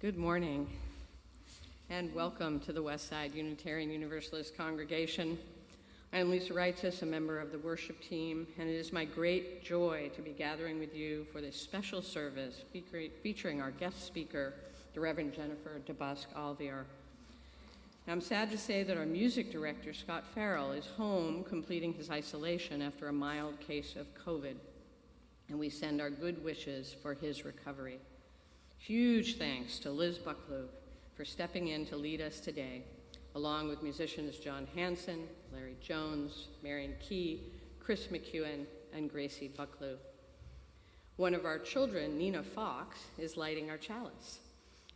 Good morning, and welcome to the Westside Unitarian Universalist Congregation. I am Lisa Reitzes, a member of the worship team, and it is my great joy to be gathering with you for this special service featuring our guest speaker, the Reverend DeBusk, Alviar. Now, I'm sad to say that our music director, Scott Farrell, is home completing his isolation after a mild case of COVID, and we send our good wishes for his recovery. Huge thanks to Liz Bucklew for stepping in to lead us today, along with musicians John Hansen, Larry Jones, Marion Key, Chris McEwen, and Gracie Bucklew. One of our children, Nina Fox, is lighting our chalice,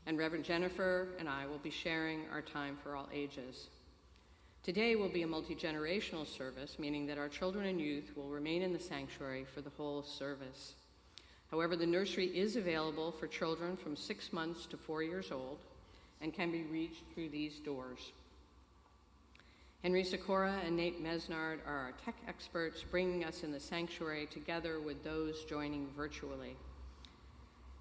and Reverend Jennifer and I will be sharing our time for all ages. Today will be a multi-generational service, meaning that our children and youth will remain in the sanctuary for the whole service. However, the nursery is available for children from 6 months to 4 years old and can be reached through these doors. Henry Sikora and Nate Mesnard are our tech experts, bringing us in the sanctuary together with those joining virtually.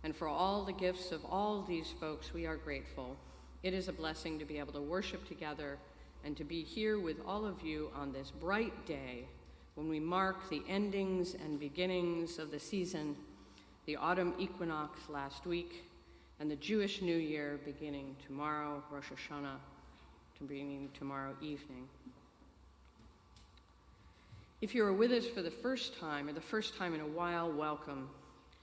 And for all the gifts of all these folks, we are grateful. It is a blessing to be able to worship together and to be here with all of you on this bright day when we mark the endings and beginnings of the season, the autumn equinox last week, and the Jewish New Year beginning tomorrow, Rosh Hashanah, beginning tomorrow evening. If you are with us for the first time or the first time in a while, welcome.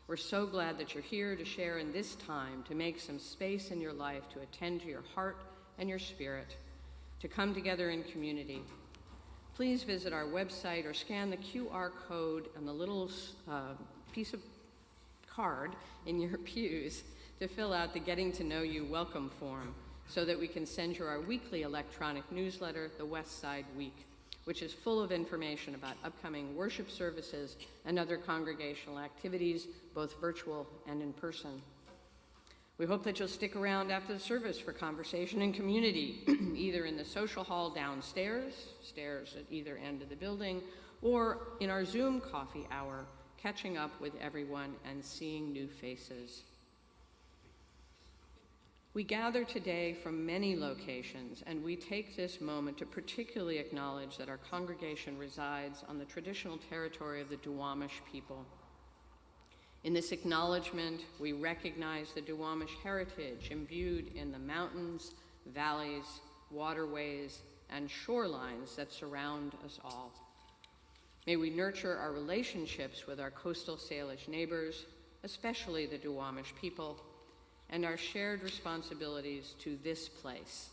We're so glad that you're here to share in this time, to make some space in your life, to attend to your heart and your spirit, to come together in community. Please visit our website or scan the QR code on the little piece of card in your pews to fill out the Getting to Know You welcome form so that we can send you our weekly electronic newsletter, the Westside Week, which is full of information about upcoming worship services and other congregational activities, both virtual and in person. We hope that you'll stick around after the service for conversation and community, either in the social hall downstairs, stairs at either end of the building, or in our Zoom coffee hour, catching up with everyone and seeing new faces. We gather today from many locations, and we take this moment to particularly acknowledge that our congregation resides on the traditional territory of the Duwamish people. In this acknowledgement, we recognize the Duwamish heritage imbued in the mountains, valleys, waterways, and shorelines that surround us all. May we nurture our relationships with our coastal Salish neighbors, especially the Duwamish people, and our shared responsibilities to this place.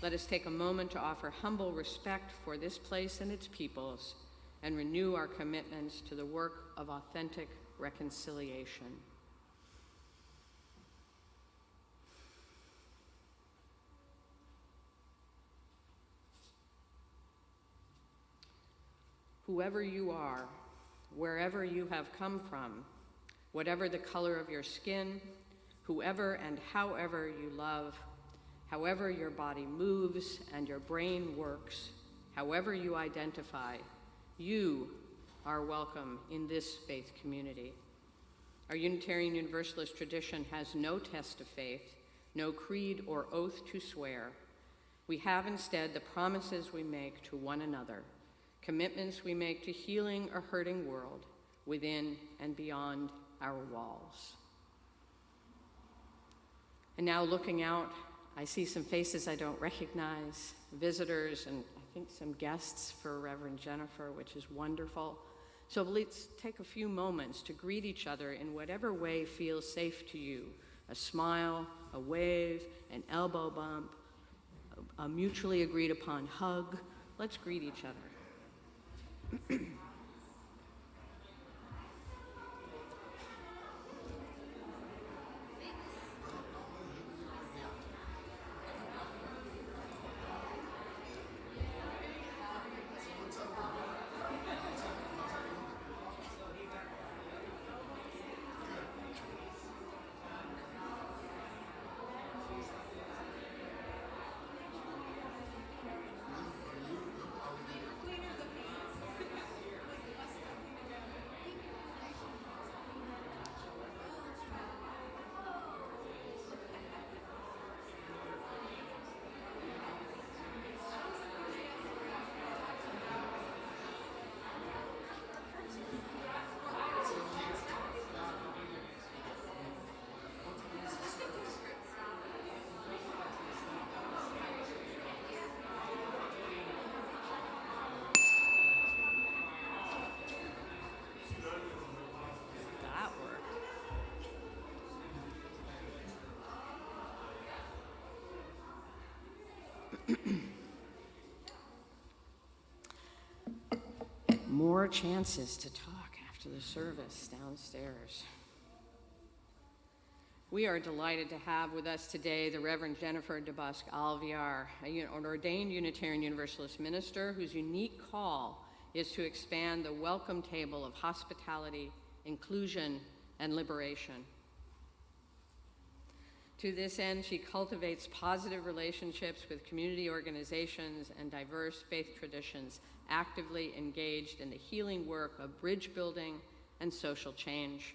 Let us take a moment to offer humble respect for this place and its peoples, and renew our commitments to the work of authentic reconciliation. Whoever you are, wherever you have come from, whatever the color of your skin, whoever and however you love, however your body moves and your brain works, however you identify, you are welcome in this faith community. Our Unitarian Universalist tradition has no test of faith, no creed or oath to swear. We have instead the promises we make to one another, commitments we make to healing a hurting world within and beyond our walls. And now looking out, I see some faces I don't recognize, visitors, and I think some guests for Reverend Jennifer, which is wonderful. So let's take a few moments to greet each other in whatever way feels safe to you. A smile, a wave, an elbow bump, a mutually agreed upon hug. Let's greet each other. more chances to talk after the service downstairs. We are delighted to have with us today the Reverend Jennifer DeBusk Alviar, an ordained Unitarian Universalist minister whose unique call is to expand the welcome table of hospitality, inclusion, and liberation. To this end, she cultivates positive relationships with community organizations and diverse faith traditions, actively engaged in the healing work of bridge building and social change.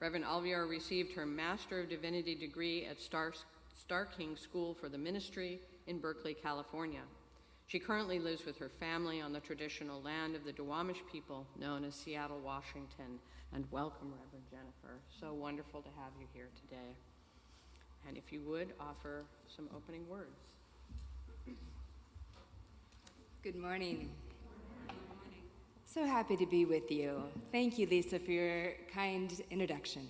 Reverend Alviar received her Master of Divinity degree at Star King School for the Ministry in Berkeley, California. She currently lives with her family on the traditional land of the Duwamish people known as Seattle, Washington. And welcome, Reverend Jennifer. So wonderful to have you here today. And if you would, offer some opening words. Good morning. So happy to be with you. Thank you, Lisa, for your kind introduction.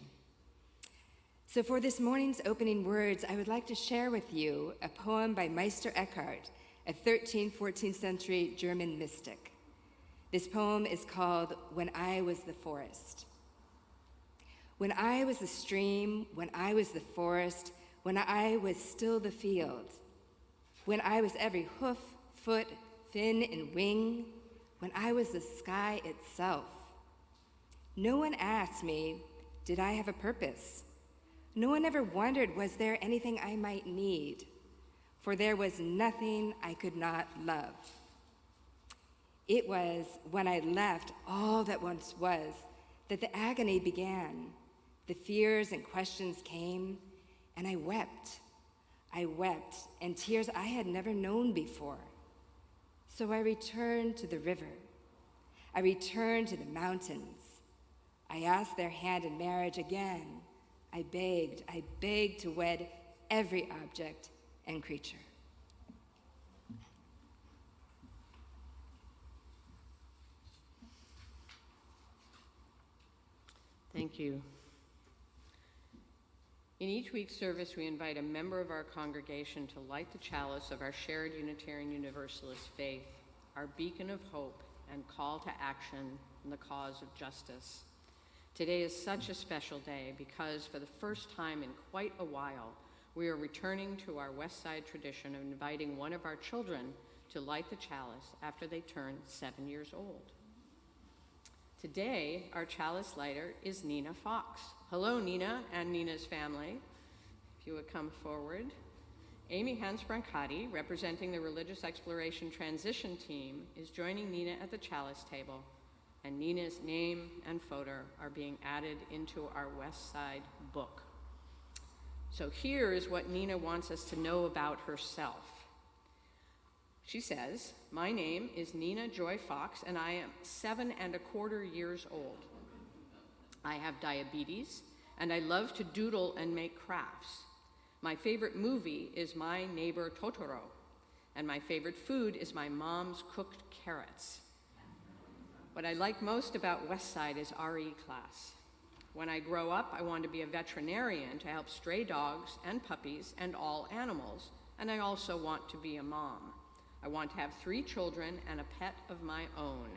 So for this morning's opening words, I would like to share with you a poem by Meister Eckhart, a 13th, 14th century German mystic. This poem is called When I Was the Forest. When I was the stream, when I was the forest, when I was still the field, when I was every hoof, foot, fin, and wing, when I was the sky itself. No one asked me, did I have a purpose? No one ever wondered, was there anything I might need? For there was nothing I could not love. It was when I left all that once was that the agony began. The fears and questions came, and I wept. I wept, and tears I had never known before. So I returned to the river. I returned to the mountains. I asked their hand in marriage again. I begged to wed every object and creature. Thank you. In each week's service, we invite a member of our congregation to light the chalice of our shared Unitarian Universalist faith, our beacon of hope and call to action in the cause of justice. Today is such a special day because for the first time in quite a while, we are returning to our West Side tradition of inviting one of our children to light the chalice after they turn 7 years old. Today, our chalice lighter is Nina Fox. Hello, Nina and Nina's family. If you would come forward. Amy Hans-Brancati, representing the Religious Exploration Transition Team, is joining Nina at the chalice table, and Nina's name and photo are being added into our West Side book. So here is what Nina wants us to know about herself. She says, my name is Nina Joy Fox, and I am 7¼ years old. I have diabetes, and I love to doodle and make crafts. My favorite movie is My Neighbor Totoro, and my favorite food is my mom's cooked carrots. What I like most about West Side is RE class. When I grow up, I want to be a veterinarian to help stray dogs and puppies and all animals, and I also want to be a mom. I want to have 3 children and a pet of my own.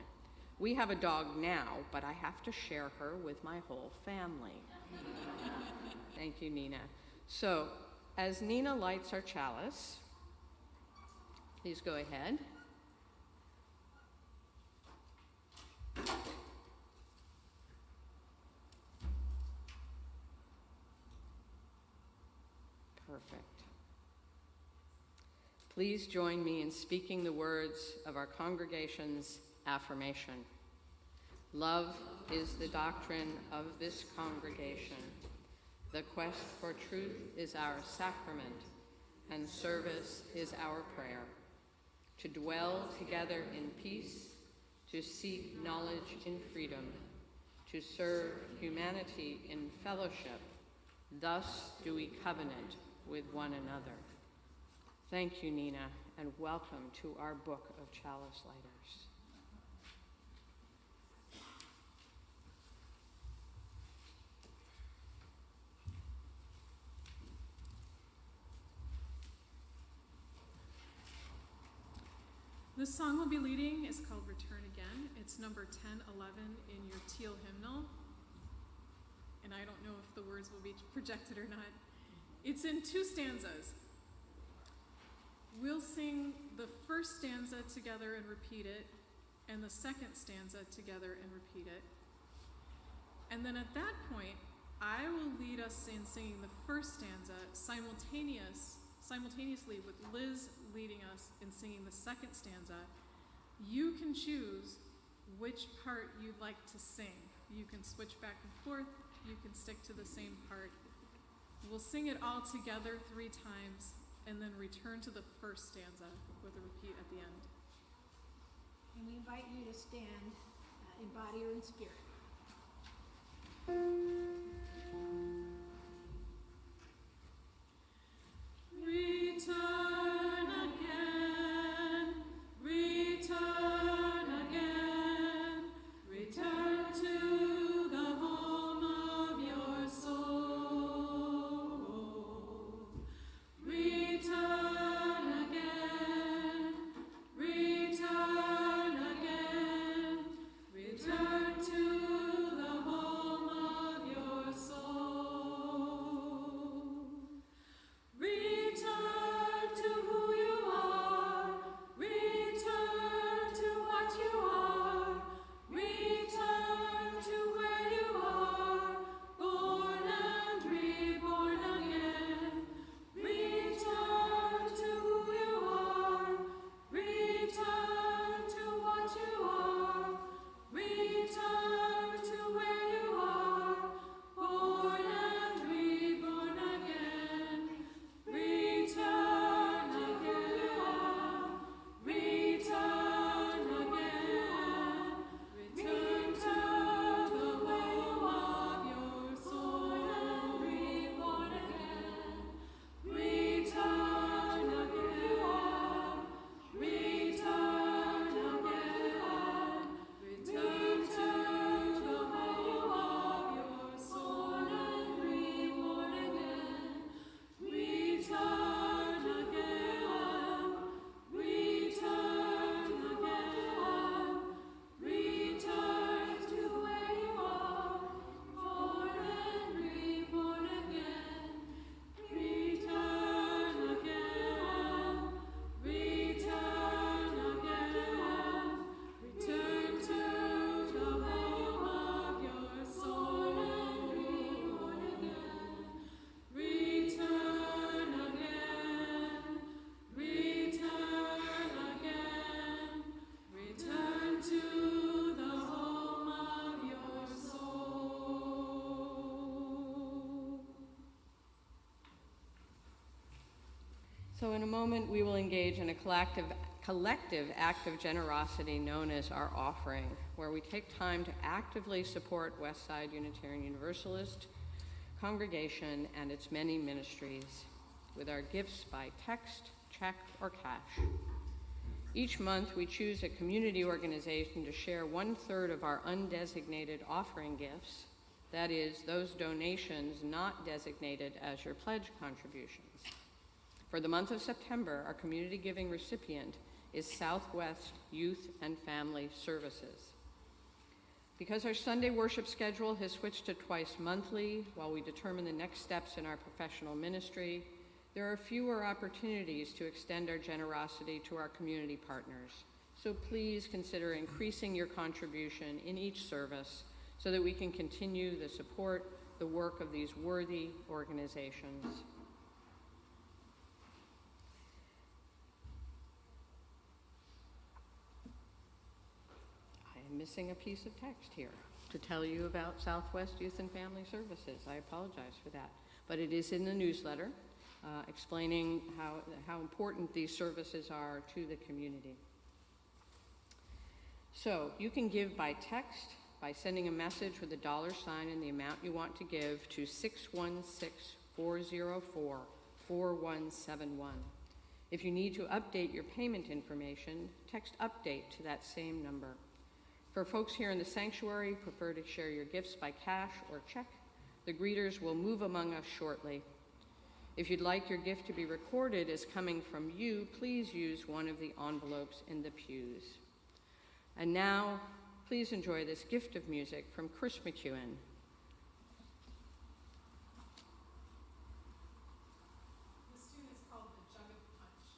We have a dog now, but I have to share her with my whole family. Thank you, Nina. So, as Nina lights our chalice, please go ahead. Perfect. Please join me in speaking the words of our congregation's affirmation. Love is the doctrine of this congregation. The quest for truth is our sacrament, and service is our prayer. To dwell together in peace, to seek knowledge in freedom, to serve humanity in fellowship, thus do we covenant with one another. Thank you, Nina, and welcome to our Book of Chalice Lighters. This song we'll be leading is called Return Again. It's number 1011 in your teal hymnal. And I don't know if the words will be projected or not. It's in 2 stanzas. We'll sing the first stanza together and repeat it, and the second stanza together and repeat it. And then at that point, I will lead us in singing the first stanza simultaneously with Liz leading us in singing the second stanza. You can choose which part you'd like to sing. You can switch back and forth. You can stick to the same part. We'll sing it all together 3 times and then return to the first stanza with a repeat at the end. And we invite you to stand in body or in spirit. Return again, return again, return to the home of your soul. Return again, return again, return to the home of your soul. Return to who you are, return to what you are, return to where you are, born and reborn again. Return to who you are, return to what you are, return to where you are, born and reborn again. Return again, return again, return to the home of your soul and reborn again. Return again, return again, return to the home of your soul and reborn again. Return again, return again, return to where you are, born and reborn again. Return again, return again, return to the home of your soul and reborn again. Return again, return again, return to the home of your soul. So in a moment, we will engage in a collective act of generosity known as our offering, where we take time to actively support Westside Unitarian Universalist congregation and its many ministries with our gifts by text, check, or cash. Each month, we choose a community organization to share 1/3 of our undesignated offering gifts, that is, those donations not designated as your pledge contributions. For the month of September, our community giving recipient is Southwest Youth and Family Services. Because our Sunday worship schedule has switched to twice monthly while we determine the next steps in our professional ministry, there are fewer opportunities to extend our generosity to our community partners. So please consider increasing your contribution in each service so that we can continue to support the work of these worthy organizations. I'm missing a piece of text here to tell you about Southwest Youth and Family Services. I apologize for that. But it is in the newsletter explaining how important these services are to the community. So you can give by text by sending a message with a $sign and the amount you want to give to 616-404-4171. If you need to update your payment information, text update to that same number. For folks here in the sanctuary, prefer to share your gifts by cash or check. The greeters will move among us shortly. If you'd like your gift to be recorded as coming from you, please use one of the envelopes in the pews. And now, please enjoy this gift of music from Chris McEwen. This tune is called The Jug of Punch.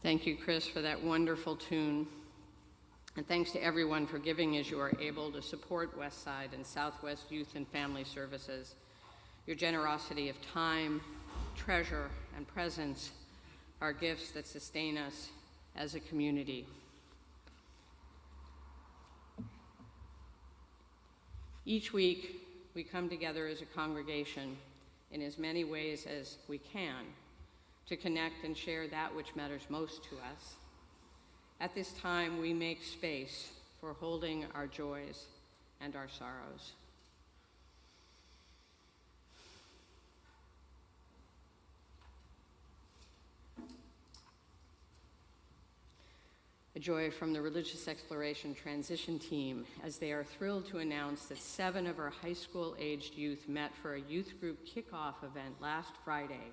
Thank you, Chris, for that wonderful tune. And thanks to everyone for giving as you are able to support Westside and Southwest Youth and Family Services. Your generosity of time, treasure, and presence are gifts that sustain us as a community. Each week, we come together as a congregation in as many ways as we can to connect and share that which matters most to us. At this time, we make space for holding our joys and our sorrows. A joy from the Religious Exploration Transition Team, as they are thrilled to announce that 7 of our high school-aged youth met for a youth group kickoff event last Friday,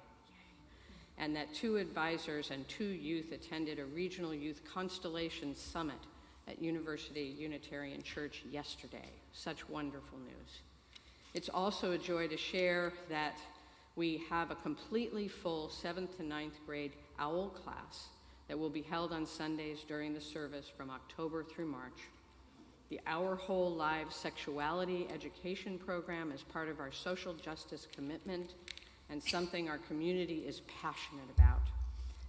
and that 2 advisors and 2 youth attended a regional youth constellation summit at University Unitarian Church yesterday. Such wonderful news. It's also a joy to share that we have a completely full 7th to 9th grade OWL class that will be held on Sundays during the service from October through March. The Our Whole Lives Sexuality Education Program is part of our social justice commitment and something our community is passionate about.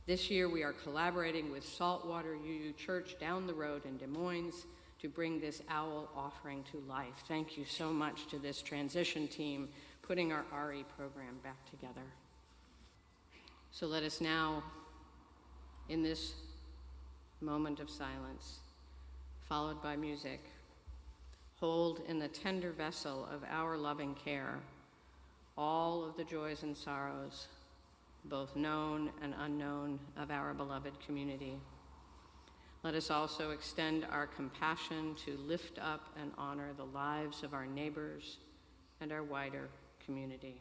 This year, we are collaborating with Saltwater UU Church down the road in Des Moines to bring this OWL offering to life. Thank you so much to this transition team putting our RE program back together. So let us now, in this moment of silence, followed by music, hold in the tender vessel of our loving care all of the joys and sorrows, both known and unknown, of our beloved community. Let us also extend our compassion to lift up and honor the lives of our neighbors and our wider community.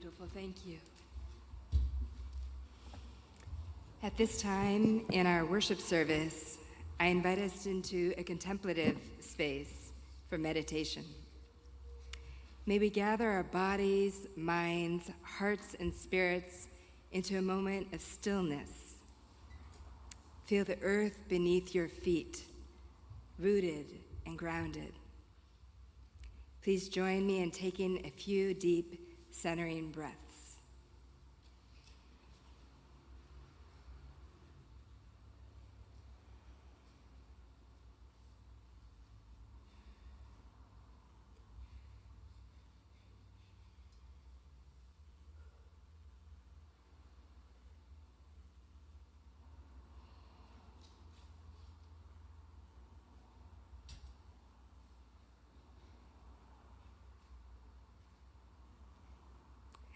beautiful. Thank you. At this time in our worship service, I invite us into a contemplative space for meditation. May we gather our bodies, minds, hearts, and spirits into a moment of stillness. Feel the earth beneath your feet, rooted and grounded. Please join me in taking a few deep, centering breaths.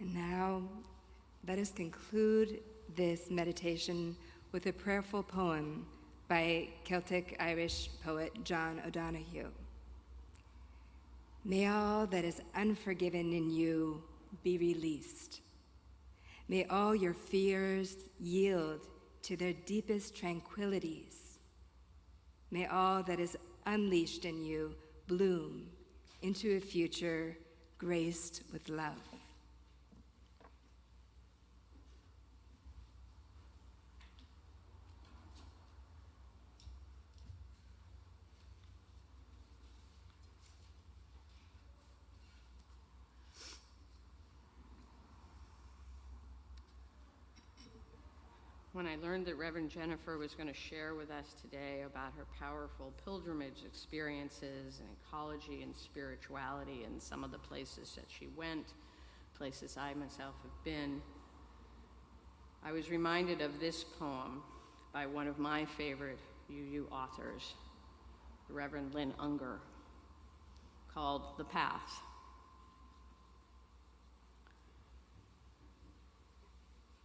And now, let us conclude this meditation with a prayerful poem by Celtic Irish poet John O'Donoghue. May all that is unforgiven in you be released. May all your fears yield to their deepest tranquilities. May all that is unleashed in you bloom into a future graced with love. When I learned that Reverend Jennifer was going to share with us today about her powerful pilgrimage experiences in ecology and spirituality and some of the places that she went, places I myself have been, I was reminded of this poem by one of my favorite UU authors, the Reverend Lynn Unger, called The Path.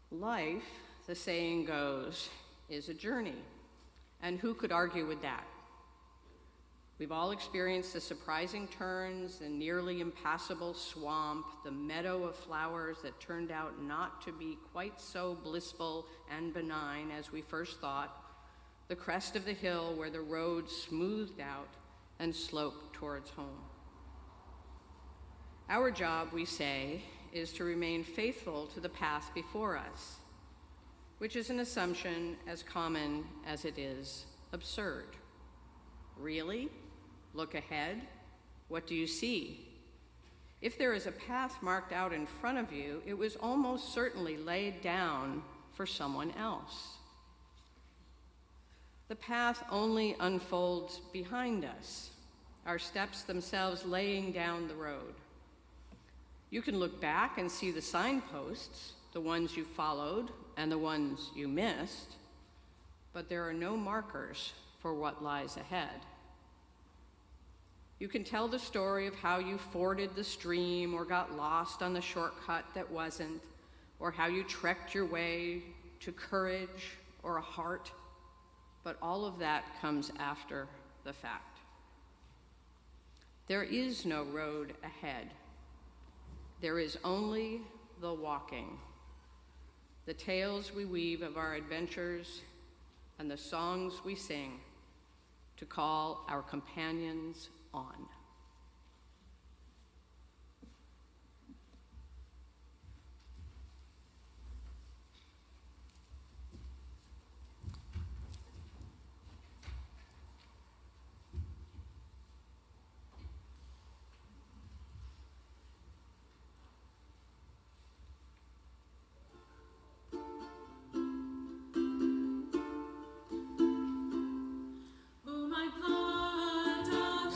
Life, the saying goes, is a journey, and who could argue with that? We've all experienced the surprising turns, the nearly impassable swamp, the meadow of flowers that turned out not to be quite so blissful and benign as we first thought, the crest of the hill where the road smoothed out and sloped towards home. Our job, we say, is to remain faithful to the path before us, which is an assumption as common as it is absurd. Really? Look ahead? What do you see? If there is a path marked out in front of you, it was almost certainly laid down for someone else. The path only unfolds behind us, our steps themselves laying down the road. You can look back and see the signposts, the ones you followed and the ones you missed, but there are no markers for what lies ahead. You can tell the story of how you forded the stream or got lost on the shortcut that wasn't, or how you trekked your way to courage or a heart, but all of that comes after the fact. There is no road ahead. There is only the walking, the tales we weave of our adventures, and the songs we sing to call our companions on. Oh, my blood of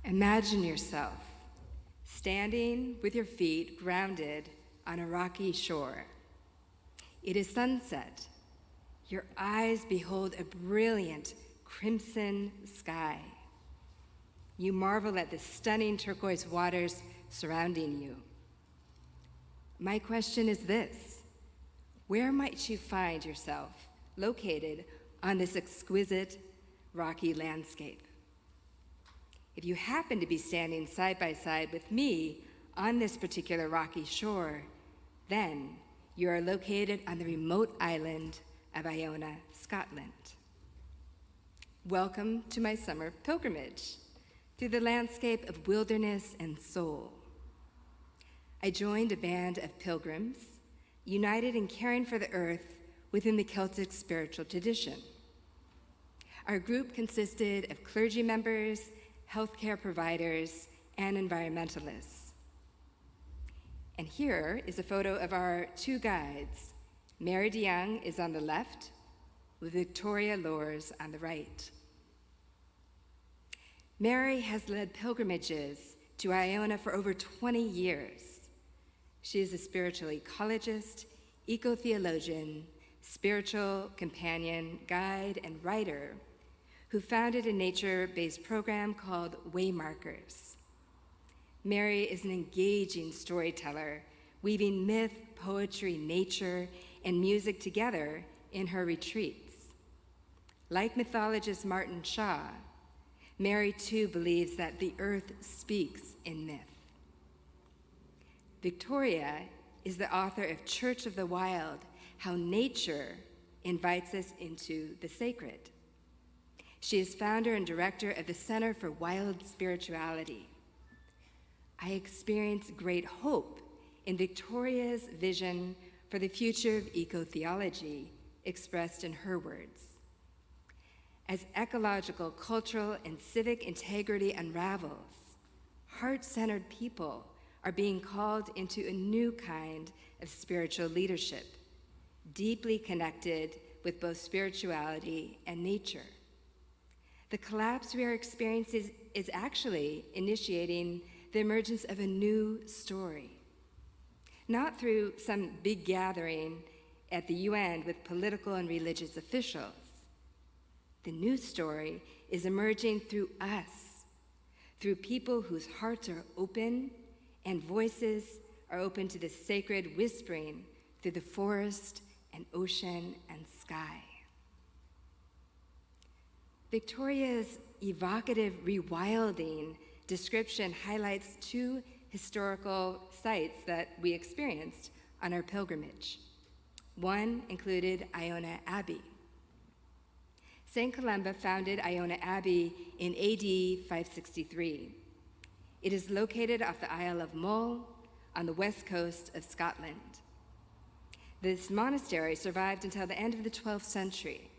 Imagine yourself standing with your feet grounded on a rocky shore. It is sunset. Your eyes behold a brilliant crimson sky. You marvel at the stunning turquoise waters surrounding you. My question is this: where might you find yourself located on this exquisite rocky landscape? If you happen to be standing side by side with me on this particular rocky shore, then you are located on the remote island of Iona, Scotland. Welcome to my summer pilgrimage through the landscape of wilderness and soul. I joined a band of pilgrims united in caring for the earth within the Celtic spiritual tradition. Our group consisted of clergy members, healthcare providers, and environmentalists. And here is a photo of our two guides. Mary DeYoung is on the left, with Victoria Lors on the right. Mary has led pilgrimages to Iona for over 20 years. She is a spiritual ecologist, eco-theologian, spiritual companion, guide, and writer who founded a nature-based program called Waymarkers. Mary is an engaging storyteller, weaving myth, poetry, nature, and music together in her retreats. Like mythologist Martin Shaw, Mary too believes that the earth speaks in myth. Victoria is the author of Church of the Wild, How Nature Invites Us into the Sacred. She is founder and director of the Center for Wild Spirituality. I experience great hope in Victoria's vision for the future of eco-theology, expressed in her words. As ecological, cultural, and civic integrity unravels, heart-centered people are being called into a new kind of spiritual leadership, deeply connected with both spirituality and nature. The collapse we are experiencing is actually initiating the emergence of a new story, not through some big gathering at the UN with political and religious officials. The new story is emerging through us, through people whose hearts are open and voices are open to the sacred whispering through the forest and ocean and sky. Victoria's evocative rewilding description highlights two historical sites that we experienced on our pilgrimage. One included Iona Abbey. St. Columba founded Iona Abbey in AD 563. It is located off the Isle of Mull on the west coast of Scotland. This monastery survived until the end of the 12th century.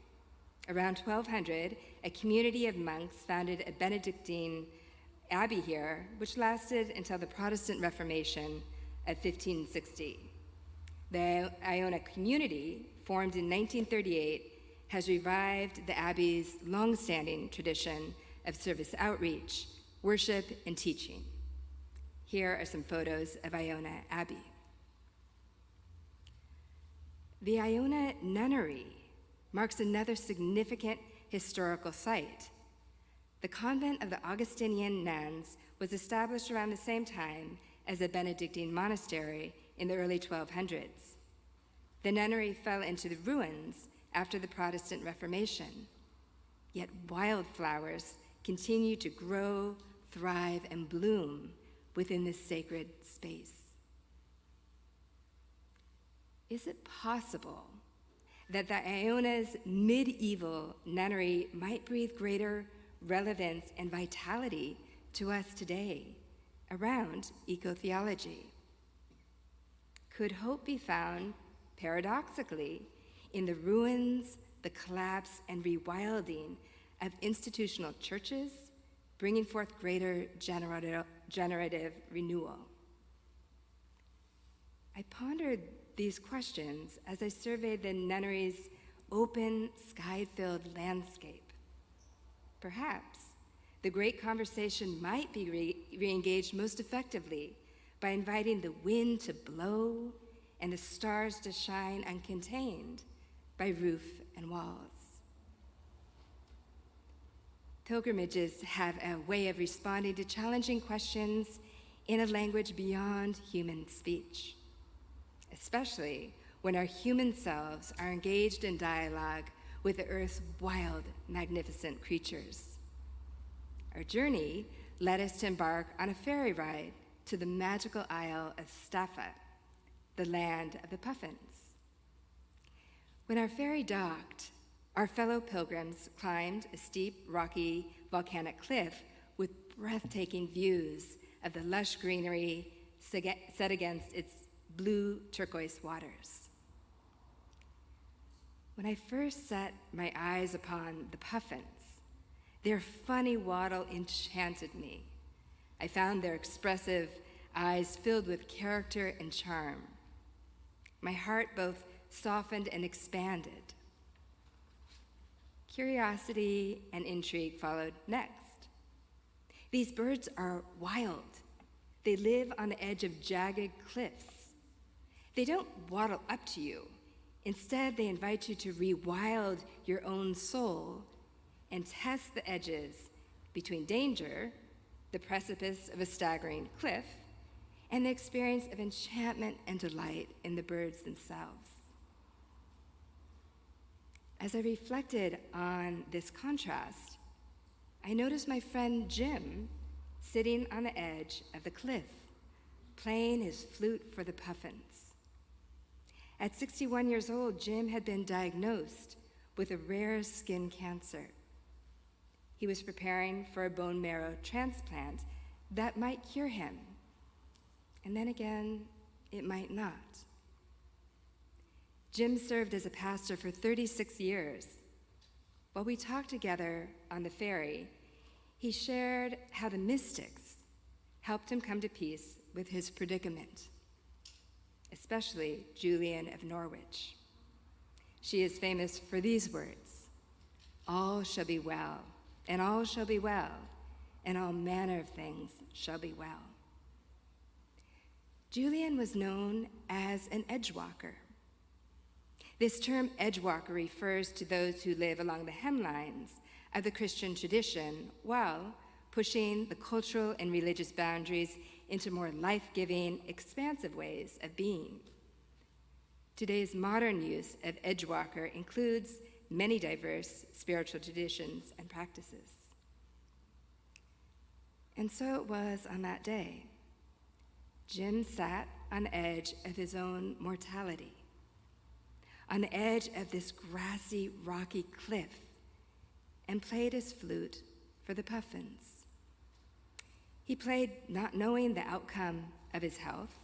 Around 1200, a community of monks founded a Benedictine abbey here, which lasted until the Protestant Reformation of 1560. The Iona community, formed in 1938, has revived the abbey's long-standing tradition of service outreach, worship, and teaching. Here are some photos of Iona Abbey. The Iona Nunnery marks another significant historical site. The convent of the Augustinian nuns was established around the same time as a Benedictine monastery in the early 1200s. The nunnery fell into the ruins after the Protestant Reformation, yet wildflowers continue to grow, thrive, and bloom within this sacred space. Is it possible that the Iona's medieval nunnery might breathe greater relevance and vitality to us today around eco-theology? Could hope be found, paradoxically, in the ruins, the collapse, and rewilding of institutional churches, bringing forth greater generative renewal? I pondered these questions as I surveyed the nunnery's open, sky-filled landscape. Perhaps the great conversation might be re-engaged most effectively by inviting the wind to blow and the stars to shine uncontained by roof and walls. Pilgrimages have a way of responding to challenging questions in a language beyond human speech, especially when our human selves are engaged in dialogue with the earth's wild, magnificent creatures. Our journey led us to embark on a ferry ride to the magical isle of Staffa, the land of the puffins. When our ferry docked, our fellow pilgrims climbed a steep, rocky, volcanic cliff with breathtaking views of the lush greenery set against its blue turquoise waters. When I first set my eyes upon the puffins, their funny waddle enchanted me. I found their expressive eyes filled with character and charm. My heart both softened and expanded. Curiosity and intrigue followed next. These birds are wild. They live on the edge of jagged cliffs. They don't waddle up to you. Instead, they invite you to rewild your own soul and test the edges between danger, the precipice of a staggering cliff, and the experience of enchantment and delight in the birds themselves. As I reflected on this contrast, I noticed my friend Jim sitting on the edge of the cliff, playing his flute for the puffins. At 61 years old, Jim had been diagnosed with a rare skin cancer. He was preparing for a bone marrow transplant that might cure him. And then again, it might not. Jim served as a pastor for 36 years. While we talked together on the ferry, he shared how the mystics helped him come to peace with his predicament, especially Julian of Norwich. She is famous for these words: "All shall be well, and all shall be well, and all manner of things shall be well." Julian was known as an edgewalker. This term edgewalker refers to those who live along the hemlines of the Christian tradition while pushing the cultural and religious boundaries into more life-giving, expansive ways of being. Today's modern use of edgewalker includes many diverse spiritual traditions and practices. And so it was on that day. Jim sat on the edge of his own mortality, on the edge of this grassy, rocky cliff, and played his flute for the puffins. He played not knowing the outcome of his health.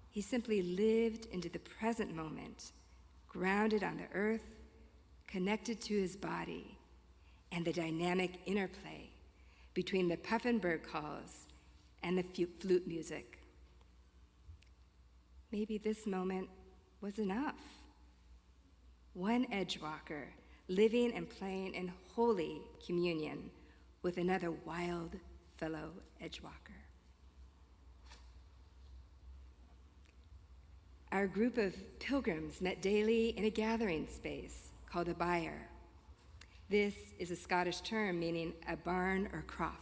He simply lived into the present moment, grounded on the earth, connected to his body, and the dynamic interplay between the puffin bird calls and the flute music. Maybe this moment was enough. One edgewalker living and playing in holy communion with another wild fellow edgewalker. Our group of pilgrims met daily in a gathering space called a byre. This is a Scottish term meaning a barn or croft.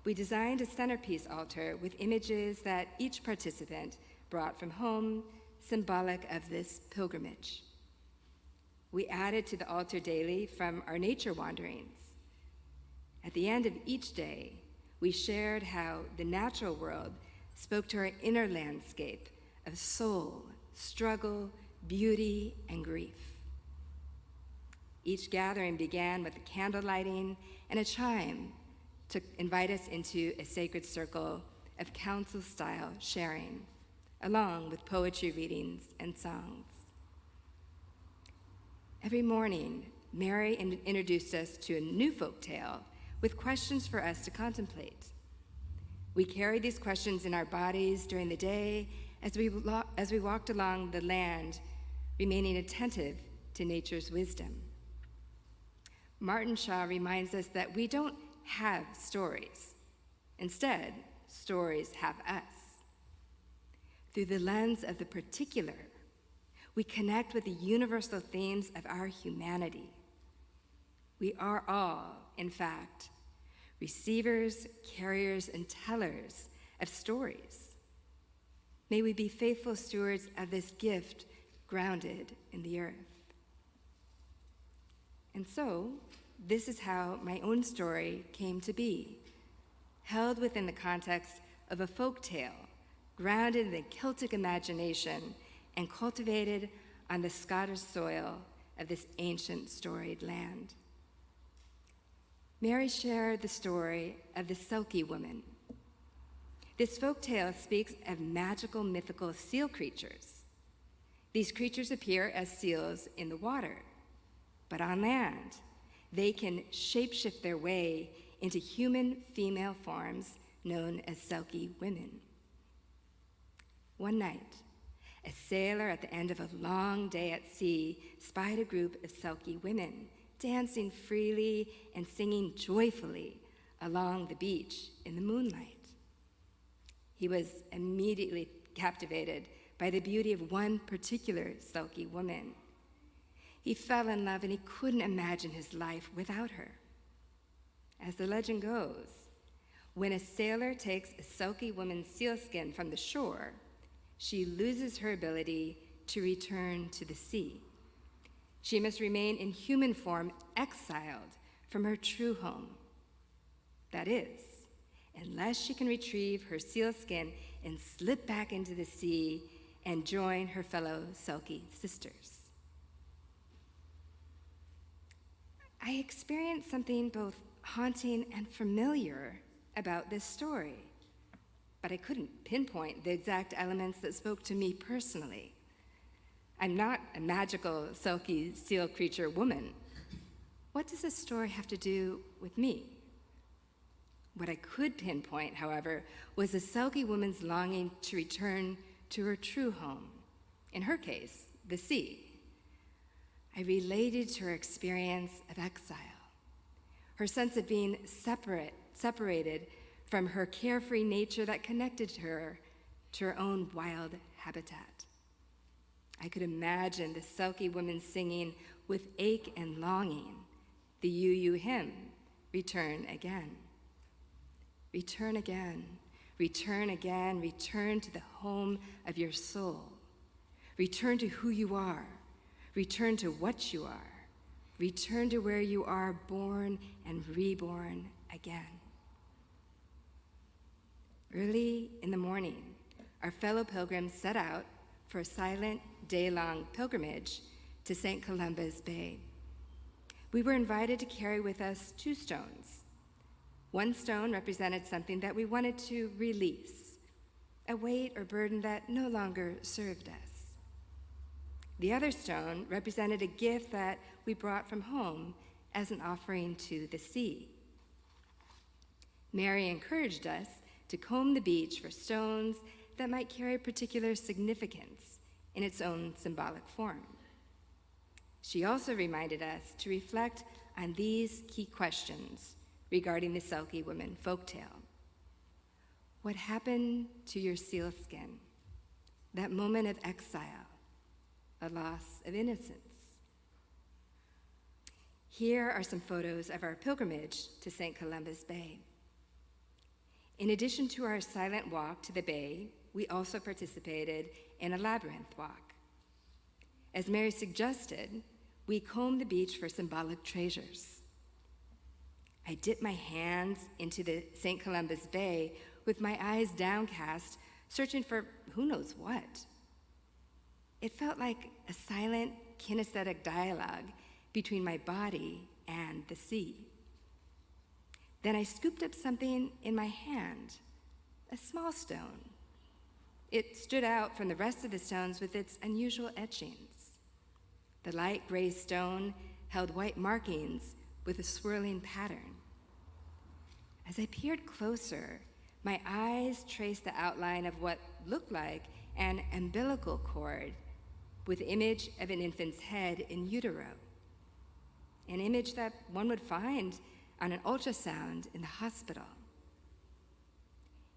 We designed a centerpiece altar with images that each participant brought from home, symbolic of this pilgrimage. We added to the altar daily from our nature wanderings. At the end of each day, we shared how the natural world spoke to our inner landscape of soul, struggle, beauty, and grief. Each gathering began with a candle lighting and a chime to invite us into a sacred circle of council-style sharing, along with poetry readings and songs. Every morning, Mary introduced us to a new folk tale with questions for us to contemplate. We carried these questions in our bodies during the day as we walked along the land, remaining attentive to nature's wisdom. Martin Shaw reminds us that we don't have stories. Instead, stories have us. Through the lens of the particular, we connect with the universal themes of our humanity. We are all, in fact, receivers, carriers, and tellers of stories. May we be faithful stewards of this gift grounded in the earth. And so, this is how my own story came to be, held within the context of a folk tale, grounded in the Celtic imagination and cultivated on the Scottish soil of this ancient storied land. Mary shared the story of the Selkie woman. This folk tale speaks of magical, mythical seal creatures. These creatures appear as seals in the water, but on land, they can shapeshift their way into human female forms known as Selkie women. One night, a sailor at the end of a long day at sea spied a group of Selkie women dancing freely and singing joyfully along the beach in the moonlight. He was immediately captivated by the beauty of one particular Selkie woman. He fell in love and he couldn't imagine his life without her. As the legend goes, when a sailor takes a Selkie woman's sealskin from the shore, she loses her ability to return to the sea. She must remain in human form, exiled from her true home. That is, unless she can retrieve her sealskin and slip back into the sea and join her fellow Selkie sisters. I experienced something both haunting and familiar about this story, but I couldn't pinpoint the exact elements that spoke to me personally. I'm not a magical Selkie seal creature woman. What does this story have to do with me? What I could pinpoint, however, was a Selkie woman's longing to return to her true home, in her case, the sea. I related to her experience of exile, her sense of being separated from her carefree nature that connected her to her own wild habitat. I could imagine the Selkie woman singing with ache and longing the UU hymn, Return Again. Return again, return again, return to the home of your soul. Return to who you are, return to what you are, return to where you are born and reborn again. Early in the morning, our fellow pilgrims set out for a silent, day-long pilgrimage to St. Columba's Bay. We were invited to carry with us 2 stones. One stone represented something that we wanted to release, a weight or burden that no longer served us. The other stone represented a gift that we brought from home as an offering to the sea. Mary encouraged us to comb the beach for stones that might carry particular significance in its own symbolic form. She also reminded us to reflect on these key questions regarding the Selkie woman folktale. What happened to your sealskin? That moment of exile, a loss of innocence. Here are some photos of our pilgrimage to St. Columba's Bay. In addition to our silent walk to the bay, we also participated in a labyrinth walk. As Mary suggested, we combed the beach for symbolic treasures. I dipped my hands into the St. Columba's Bay with my eyes downcast, searching for who knows what. It felt like a silent, kinesthetic dialogue between my body and the sea. Then I scooped up something in my hand, a small stone. It stood out from the rest of the stones with its unusual etchings. The light gray stone held white markings with a swirling pattern. As I peered closer, my eyes traced the outline of what looked like an umbilical cord with the image of an infant's head in utero. an image that one would find on an ultrasound in the hospital.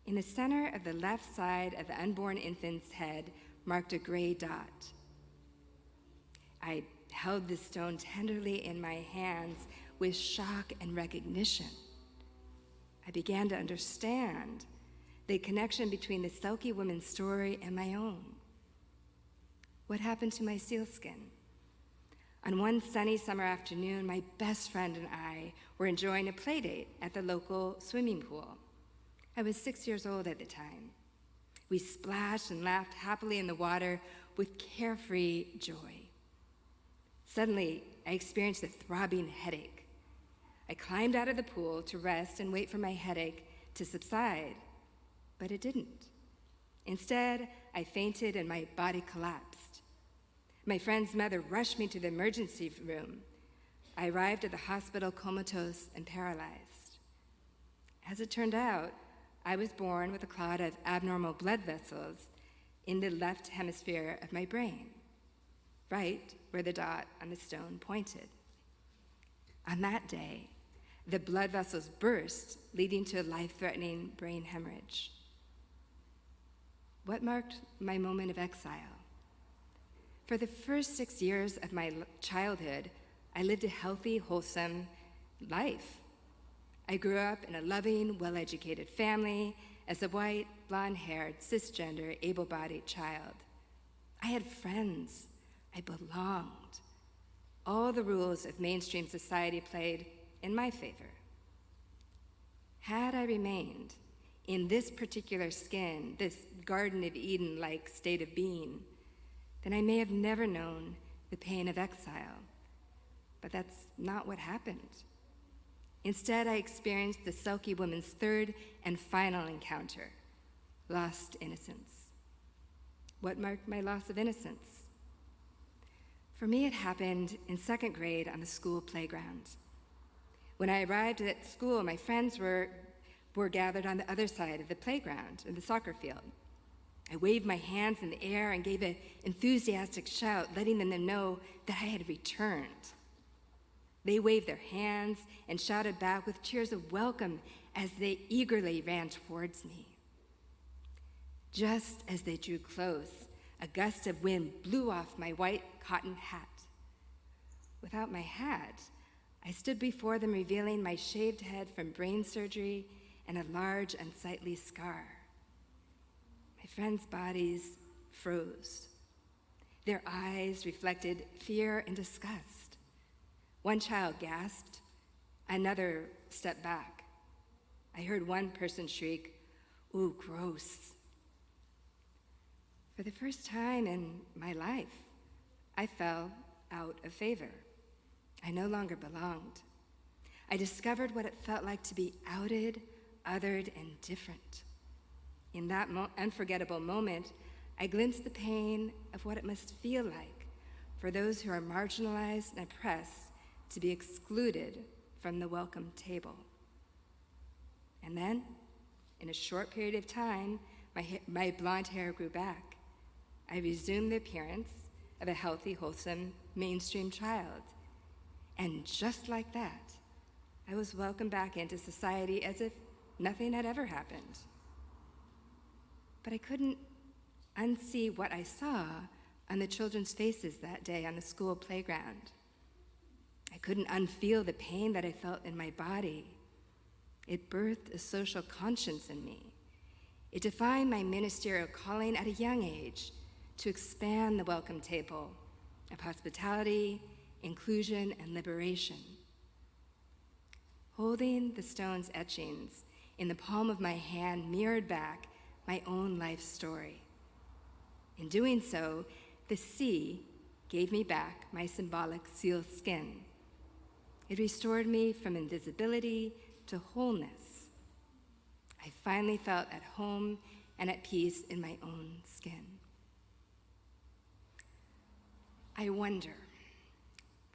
In the center of the left side of the unborn infant's head marked a gray dot. I held this stone tenderly in my hands with shock and recognition. I began to understand the connection between the Selkie woman's story and my own. What happened to my sealskin? On one sunny summer afternoon, my best friend and I were enjoying a play date at the local swimming pool. I was 6 years old at the time. We splashed and laughed happily in the water with carefree joy. Suddenly, I experienced a throbbing headache. I climbed out of the pool to rest and wait for my headache to subside, but it didn't. Instead, I fainted and my body collapsed. My friend's mother rushed me to the emergency room. I arrived at the hospital comatose and paralyzed. As it turned out, I was born with a clot of abnormal blood vessels in the left hemisphere of my brain, right where the dot on the stone pointed. On that day, the blood vessels burst, leading to a life-threatening brain hemorrhage. What marked my moment of exile? For the first 6 years of my childhood, I lived a healthy, wholesome life. I grew up in a loving, well-educated family as a white, blonde-haired, cisgender, able-bodied child. I had friends. I belonged. All the rules of mainstream society played in my favor. Had I remained in this particular skin, this Garden of Eden-like state of being, then I may have never known the pain of exile. But that's not what happened. Instead, I experienced the Selkie woman's third and final encounter, lost innocence. What marked my loss of innocence? For me, it happened in second grade on the school playground. When I arrived at school, my friends were gathered on the other side of the playground in the soccer field. I waved my hands in the air and gave an enthusiastic shout, letting them know that I had returned. They waved their hands and shouted back with cheers of welcome as they eagerly ran towards me. Just as they drew close, a gust of wind blew off my white cotton hat. Without my hat, I stood before them revealing my shaved head from brain surgery and a large, unsightly scar. My friends' bodies froze. Their eyes reflected fear and disgust. One child gasped, another stepped back. I heard one person shriek, "Ooh, gross." For the first time in my life, I fell out of favor. I no longer belonged. I discovered what it felt like to be outed, othered, and different. In that unforgettable moment, I glimpsed the pain of what it must feel like for those who are marginalized and oppressed to be excluded from the welcome table. And then, in a short period of time, my blonde hair grew back. I resumed the appearance of a healthy, wholesome, mainstream child. And just like that, I was welcomed back into society as if nothing had ever happened. But I couldn't unsee what I saw on the children's faces that day on the school playground. I couldn't unfeel the pain that I felt in my body. It birthed a social conscience in me. It defined my ministerial calling at a young age to expand the welcome table of hospitality, inclusion, and liberation. Holding the stone's etchings in the palm of my hand mirrored back my own life story. In doing so, the sea gave me back my symbolic seal skin. It restored me from invisibility to wholeness. I finally felt at home and at peace in my own skin. I wonder,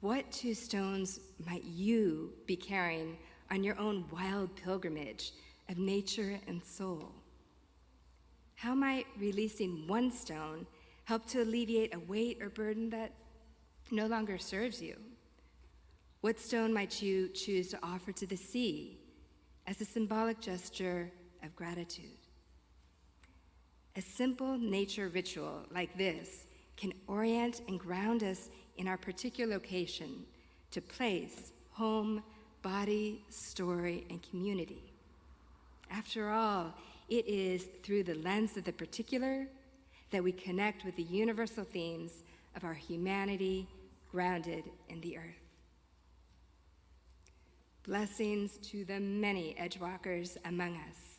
what two stones might you be carrying on your own wild pilgrimage of nature and soul? How might releasing one stone help to alleviate a weight or burden that no longer serves you? What stone might you choose to offer to the sea as a symbolic gesture of gratitude? A simple nature ritual like this can orient and ground us in our particular location to place, home, body, story, and community. After all, it is through the lens of the particular that we connect with the universal themes of our humanity grounded in the earth. Blessings to the many edgewalkers among us,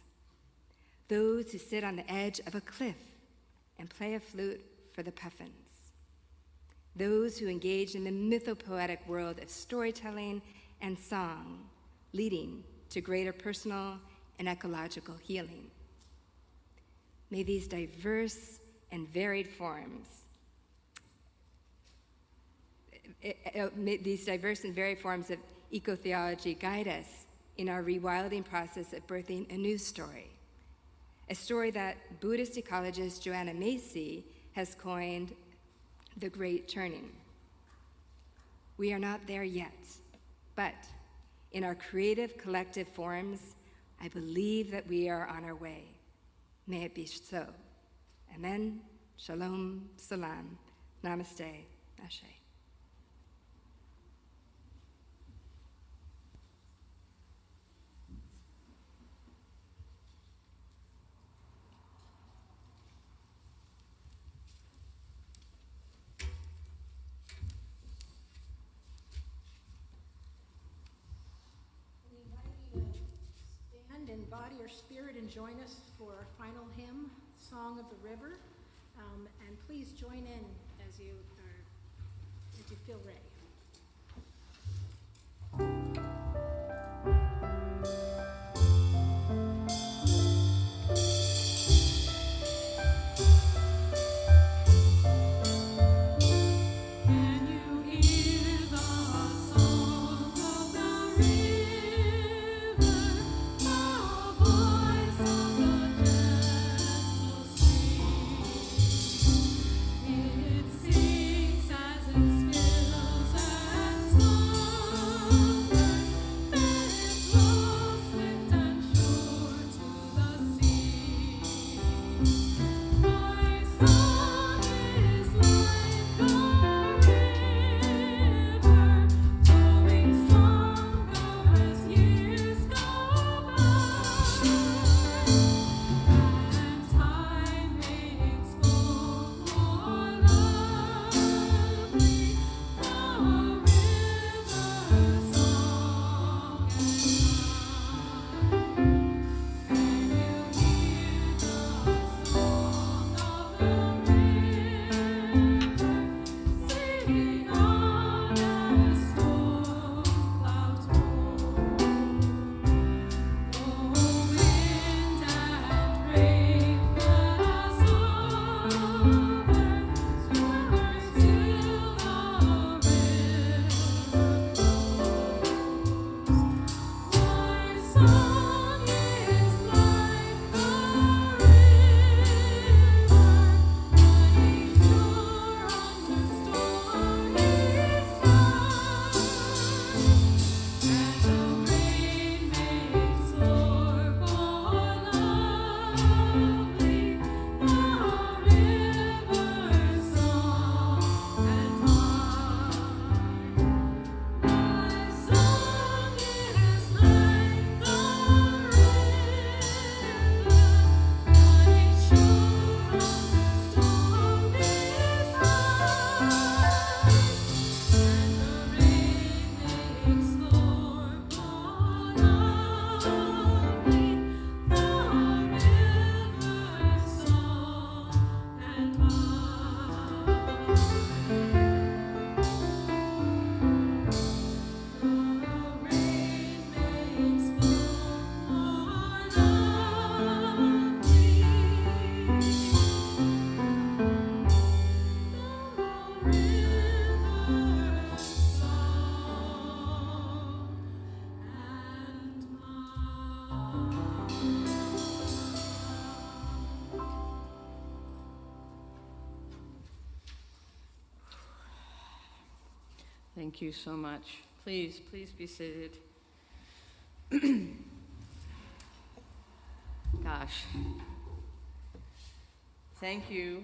those who sit on the edge of a cliff and play a flute for the puffins, those who engage in the mythopoetic world of storytelling and song, leading to greater personal and ecological healing. May these diverse and varied forms of eco-theology guide us in our rewilding process of birthing a new story, a story that Buddhist ecologist Joanna Macy has coined the Great Turning. We are not there yet, but in our creative collective forms, I believe that we are on our way. May it be so. Amen. Shalom. Salam. Namaste. Ashe. In body or spirit, and join us for our final hymn, Song of the River. And please join in as you feel ready. Thank you so much Please be seated. Gosh. Thank you,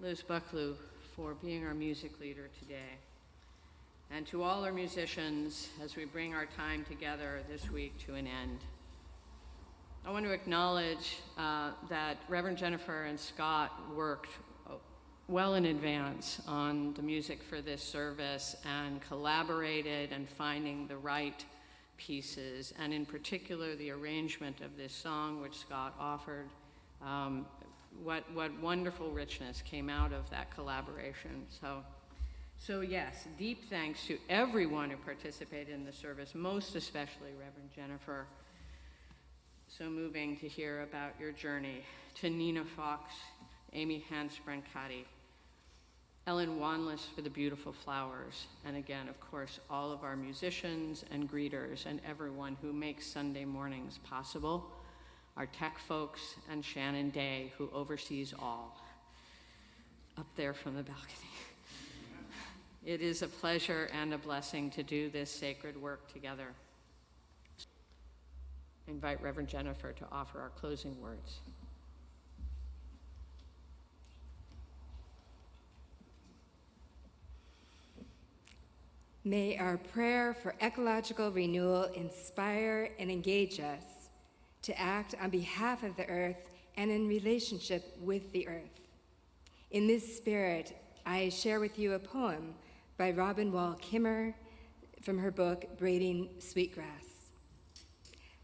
Liz Bucklew, for being our music leader today. And to all our musicians, as we bring our time together this week to an end. I want to acknowledge that Reverend Jennifer and Scott worked well in advance on the music for this service and collaborated in finding the right pieces, and in particular the arrangement of this song which Scott offered. What wonderful richness came out of that collaboration. So yes, deep thanks to everyone who participated in the service, most especially Reverend Jennifer. So moving to hear about your journey. To Nina Fox, Amy Hansbrancati, Ellen Wanless for the beautiful flowers, and again, of course, all of our musicians and greeters and everyone who makes Sunday mornings possible, our tech folks, and Shannon Day, who oversees all, up there from the balcony. It is a pleasure and a blessing to do this sacred work together. I invite Reverend Jennifer to offer our closing words. May our prayer for ecological renewal inspire and engage us to act on behalf of the earth and in relationship with the earth. In this spirit, I share with you a poem by Robin Wall Kimmer from her book, Braiding Sweetgrass.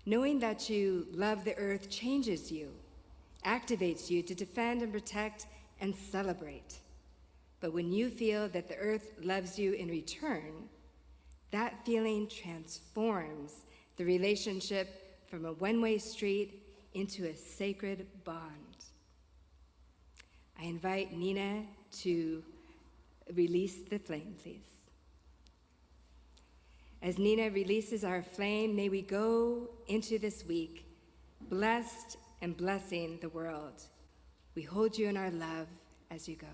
Knowing that you love the earth changes you, activates you to defend and protect and celebrate. But when you feel that the earth loves you in return, that feeling transforms the relationship from a one-way street into a sacred bond. I invite Nina to release the flame, please. As Nina releases our flame, may we go into this week blessed and blessing the world. We hold you in our love as you go.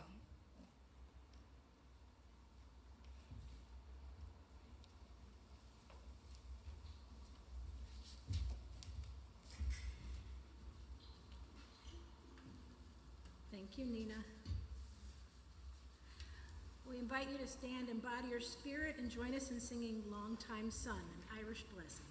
Thank you, Nina. We invite you to stand, embody your spirit, and join us in singing Long Time Sun, an Irish blessing.